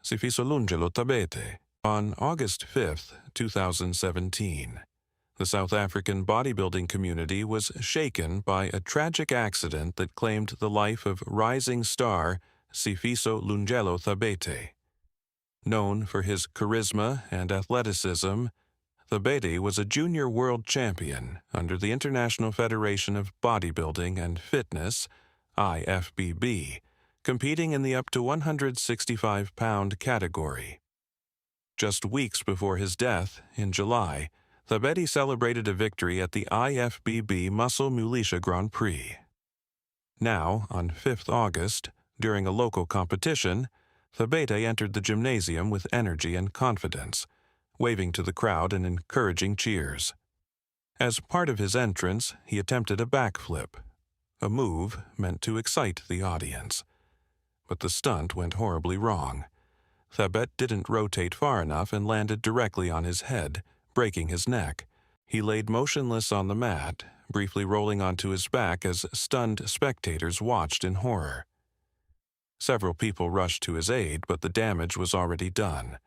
Sifisolungelo Tabete. On August 5, 2017, the South African bodybuilding community was shaken by a tragic accident that claimed the life of rising star Sifisolungelo Tabete. Known for his charisma and athleticism, Tabete was a junior world champion under the International Federation of Bodybuilding and Fitness, IFBB, competing in the up to 165-pound category. Just weeks before his death, in July, Tabete celebrated a victory at the IFBB Muscle Mulisha Grand Prix. Now, on 5th August, during a local competition, Tabete entered the gymnasium with energy and confidence, waving to the crowd and encouraging cheers. As part of his entrance, he attempted a backflip, a move meant to excite the audience. But the stunt went horribly wrong. Tabete didn't rotate far enough and landed directly on his head, breaking his neck. He laid motionless on the mat, briefly rolling onto his back as stunned spectators watched in horror. Several people rushed to his aid, but the damage was already done.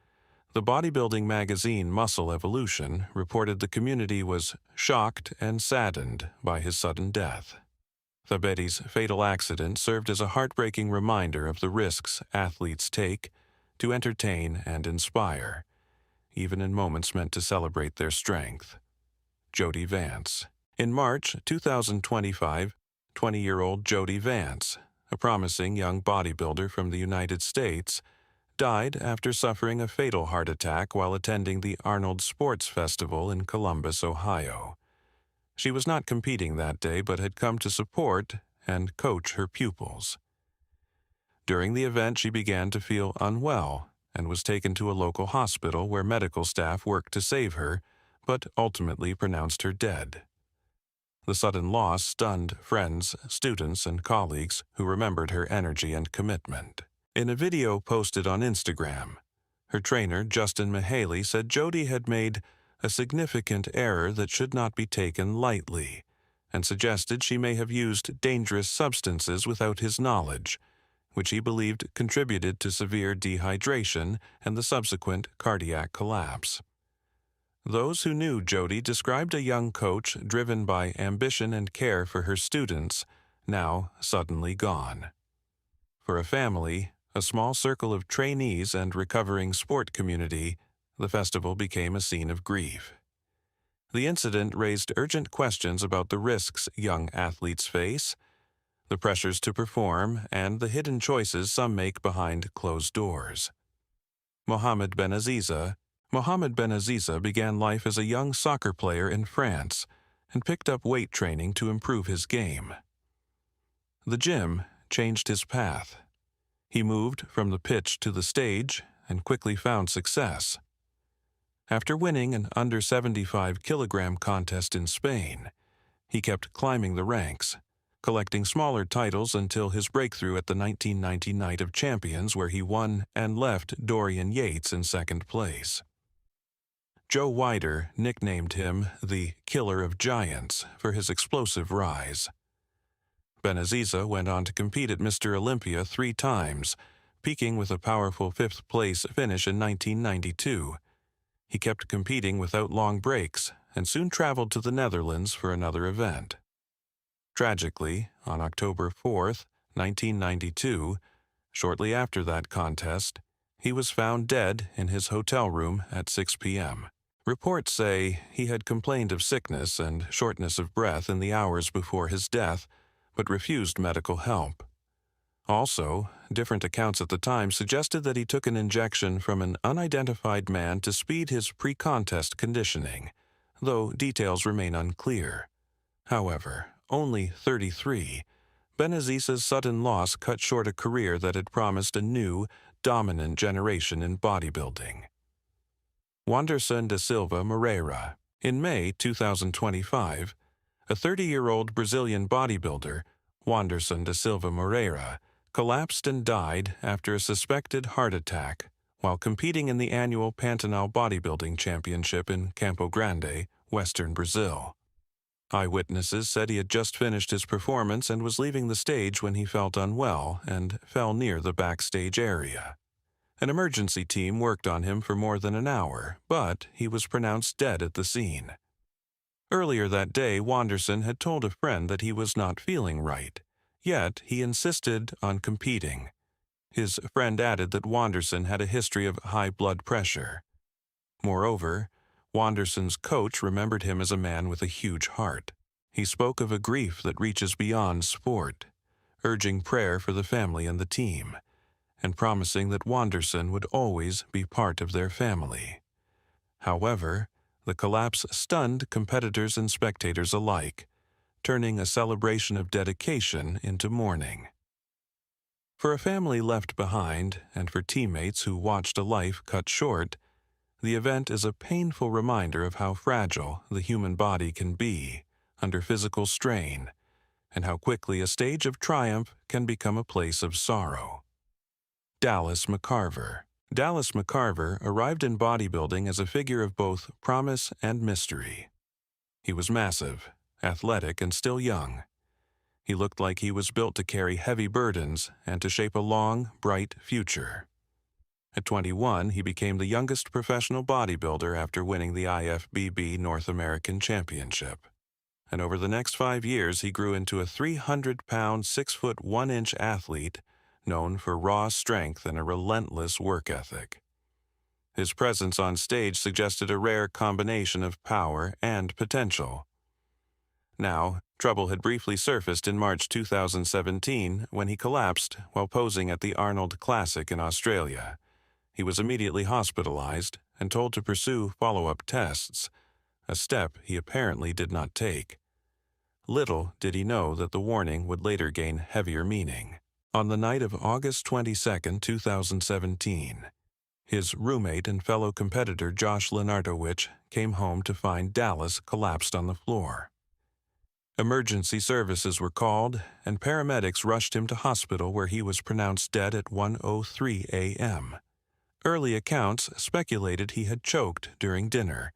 The bodybuilding magazine Muscle Evolution reported the community was shocked and saddened by his sudden death. Tabete's fatal accident served as a heartbreaking reminder of the risks athletes take to entertain and inspire, even in moments meant to celebrate their strength. Jody Vance. In March 2025, 20-year-old Jody Vance, a promising young bodybuilder from the United States, died after suffering a fatal heart attack while attending the Arnold Sports Festival in Columbus, Ohio. She was not competing that day but had come to support and coach her pupils. During the event, she began to feel unwell and was taken to a local hospital where medical staff worked to save her, but ultimately pronounced her dead. The sudden loss stunned friends, students, and colleagues who remembered her energy and commitment. In a video posted on Instagram, her trainer, Justin Mahaley, said Jody had made a significant error that should not be taken lightly, and suggested she may have used dangerous substances without his knowledge, which he believed contributed to severe dehydration and the subsequent cardiac collapse. Those who knew Jody described a young coach driven by ambition and care for her students, now suddenly gone. For a family, a small circle of trainees and recovering sport community, the festival became a scene of grief. The incident raised urgent questions about the risks young athletes face, the pressures to perform, and the hidden choices some make behind closed doors. Mohamed Benaziza began life as a young soccer player in France and picked up weight training to improve his game. The gym changed his path. He moved from the pitch to the stage and quickly found success. After winning an under 75-kilogram contest in Spain, he kept climbing the ranks, collecting smaller titles until his breakthrough at the 1990 Night of Champions, where he won and left Dorian Yates in second place. Joe Weider nicknamed him the Killer of Giants for his explosive rise. Benaziza went on to compete at Mr. Olympia 3 times, peaking with a powerful 5th-place finish in 1992. He kept competing without long breaks and soon traveled to the Netherlands for another event. Tragically, on October 4, 1992, shortly after that contest, he was found dead in his hotel room at 6 p.m. Reports say he had complained of sickness and shortness of breath in the hours before his death, but refused medical help. Also, different accounts at the time suggested that he took an injection from an unidentified man to speed his pre-contest conditioning, though details remain unclear. However, only 33, Benaziza's sudden loss cut short a career that had promised a new, dominant generation in bodybuilding. Wanderson da Silva Moreira. In May 2025, a 30-year-old Brazilian bodybuilder, Wanderson da Silva Moreira, collapsed and died after a suspected heart attack while competing in the annual Pantanal Bodybuilding Championship in Campo Grande, western Brazil. Eyewitnesses said he had just finished his performance and was leaving the stage when he felt unwell and fell near the backstage area. An emergency team worked on him for more than an hour, but he was pronounced dead at the scene. Earlier that day, Wanderson had told a friend that he was not feeling right, yet he insisted on competing. His friend added that Wanderson had a history of high blood pressure. Moreover, Wanderson's coach remembered him as a man with a huge heart. He spoke of a grief that reaches beyond sport, urging prayer for the family and the team, and promising that Wanderson would always be part of their family. However, the collapse stunned competitors and spectators alike, turning a celebration of dedication into mourning. For a family left behind, and for teammates who watched a life cut short, the event is a painful reminder of how fragile the human body can be under physical strain, and how quickly a stage of triumph can become a place of sorrow. Dallas McCarver. Dallas McCarver arrived in bodybuilding as a figure of both promise and mystery. He was massive, athletic, and still young. He looked like he was built to carry heavy burdens and to shape a long, bright future. At 21, he became the youngest professional bodybuilder after winning the IFBB North American Championship. And over the next 5 years, he grew into a 300-pound, 6'1" athlete known for raw strength and a relentless work ethic. His presence on stage suggested a rare combination of power and potential. Now, trouble had briefly surfaced in March 2017 when he collapsed while posing at the Arnold Classic in Australia. He was immediately hospitalized and told to pursue follow-up tests, a step he apparently did not take. Little did he know that the warning would later gain heavier meaning. On the night of August 22, 2017, his roommate and fellow competitor Josh Lenartowicz came home to find Dallas collapsed on the floor. Emergency services were called, and paramedics rushed him to hospital where he was pronounced dead at 1:03 a.m. Early accounts speculated he had choked during dinner,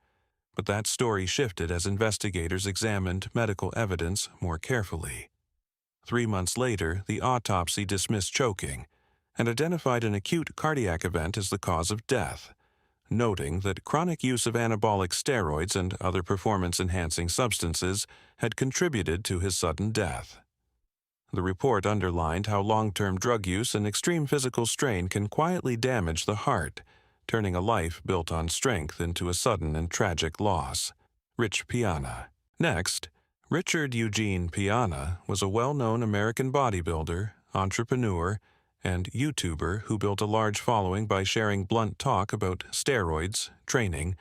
but that story shifted as investigators examined medical evidence more carefully. 3 months later, the autopsy dismissed choking and identified an acute cardiac event as the cause of death, noting that chronic use of anabolic steroids and other performance-enhancing substances had contributed to his sudden death. The report underlined how long-term drug use and extreme physical strain can quietly damage the heart, turning a life built on strength into a sudden and tragic loss. Rich Piana. Next, Richard Eugene Piana was a well-known American bodybuilder, entrepreneur, and YouTuber who built a large following by sharing blunt talk about steroids, training,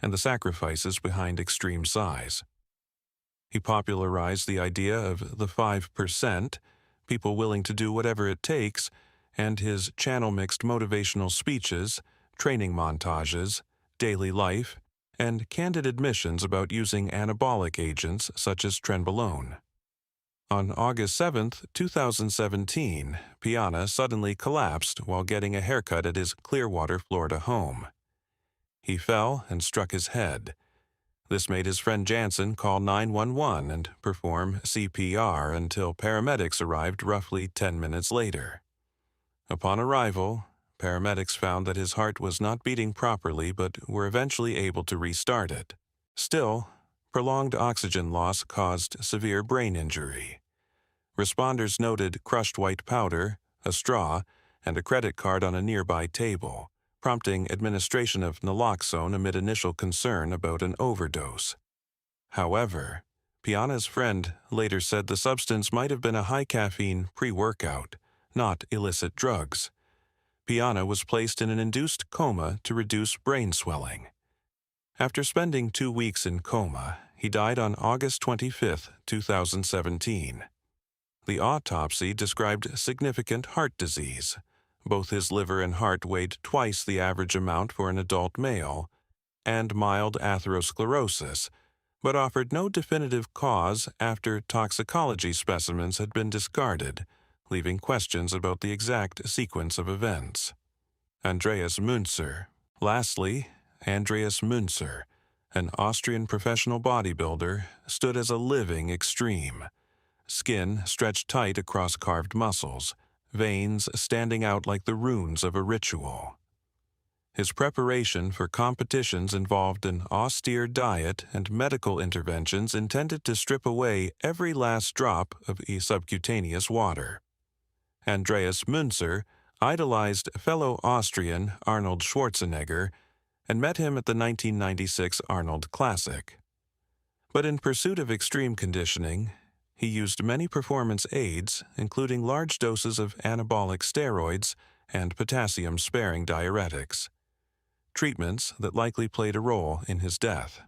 and the sacrifices behind extreme size. He popularized the idea of the 5%, people willing to do whatever it takes, and his channel mixed motivational speeches, training montages, daily life, and candid admissions about using anabolic agents such as trenbolone. On August 7, 2017, Piana suddenly collapsed while getting a haircut at his Clearwater, Florida home. He fell and struck his head. This made his friend Jansen call 911 and perform CPR until paramedics arrived roughly 10 minutes later. Upon arrival, paramedics found that his heart was not beating properly but were eventually able to restart it. Still, prolonged oxygen loss caused severe brain injury. Responders noted crushed white powder, a straw, and a credit card on a nearby table, prompting administration of naloxone amid initial concern about an overdose. However, Piana's friend later said the substance might have been a high-caffeine pre-workout, not illicit drugs. Piana was placed in an induced coma to reduce brain swelling. After spending 2 weeks in coma, he died on August 25, 2017. The autopsy described significant heart disease. Both his liver and heart weighed twice the average amount for an adult male, and mild atherosclerosis, but offered no definitive cause after toxicology specimens had been discarded, leaving questions about the exact sequence of events. Andreas Münzer. Lastly, Andreas Münzer, an Austrian professional bodybuilder, stood as a living extreme. Skin stretched tight across carved muscles, veins standing out like the runes of a ritual. His preparation for competitions involved an austere diet and medical interventions intended to strip away every last drop of subcutaneous water. Andreas Münzer idolized fellow Austrian Arnold Schwarzenegger and met him at the 1996 Arnold Classic. But in pursuit of extreme conditioning, he used many performance aids, including large doses of anabolic steroids and potassium-sparing diuretics, treatments that likely played a role in his death.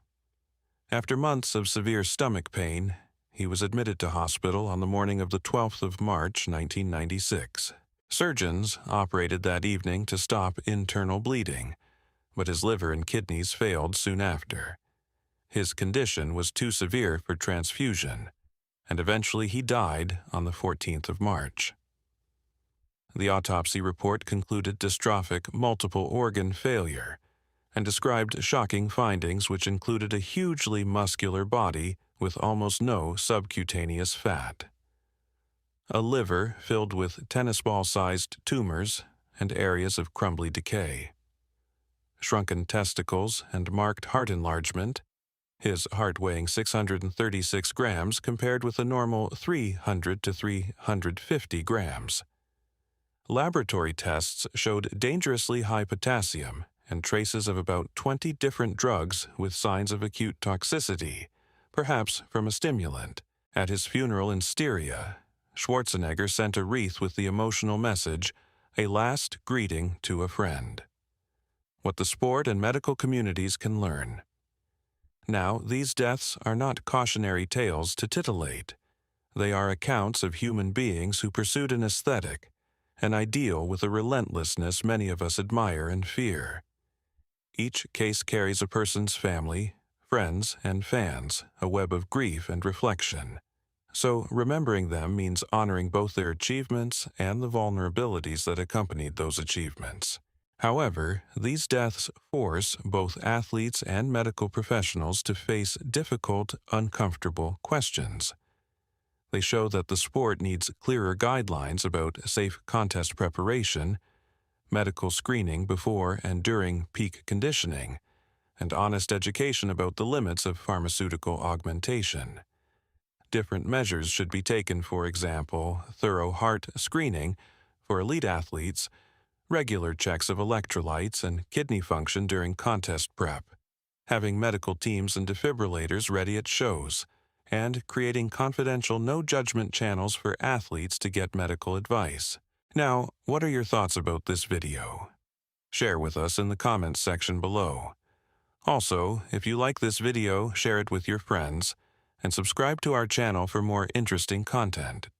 After months of severe stomach pain, he was admitted to hospital on the morning of the 12th of March, 1996. Surgeons operated that evening to stop internal bleeding, but his liver and kidneys failed soon after. His condition was too severe for transfusion, and eventually he died on the 14th of March. The autopsy report concluded dystrophic multiple organ failure and described shocking findings which included a hugely muscular body with almost no subcutaneous fat, a liver filled with tennis ball-sized tumors and areas of crumbly decay, shrunken testicles and marked heart enlargement, his heart weighing 636 grams compared with a normal 300 to 350 grams. Laboratory tests showed dangerously high potassium and traces of about 20 different drugs with signs of acute toxicity, perhaps from a stimulant. At his funeral in Styria, Schwarzenegger sent a wreath with the emotional message, "A last greeting to a friend." What the sport and medical communities can learn. Now, these deaths are not cautionary tales to titillate. They are accounts of human beings who pursued an aesthetic, an ideal with a relentlessness many of us admire and fear. Each case carries a person's family, friends, and fans, a web of grief and reflection. So, remembering them means honoring both their achievements and the vulnerabilities that accompanied those achievements. However, these deaths force both athletes and medical professionals to face difficult, uncomfortable questions. They show that the sport needs clearer guidelines about safe contest preparation, medical screening before and during peak conditioning, and honest education about the limits of pharmaceutical augmentation. Different measures should be taken, for example, thorough heart screening for elite athletes, regular checks of electrolytes and kidney function during contest prep, having medical teams and defibrillators ready at shows, and creating confidential no-judgment channels for athletes to get medical advice. Now, what are your thoughts about this video? Share with us in the comments section below. Also, if you like this video, share it with your friends, and subscribe to our channel for more interesting content.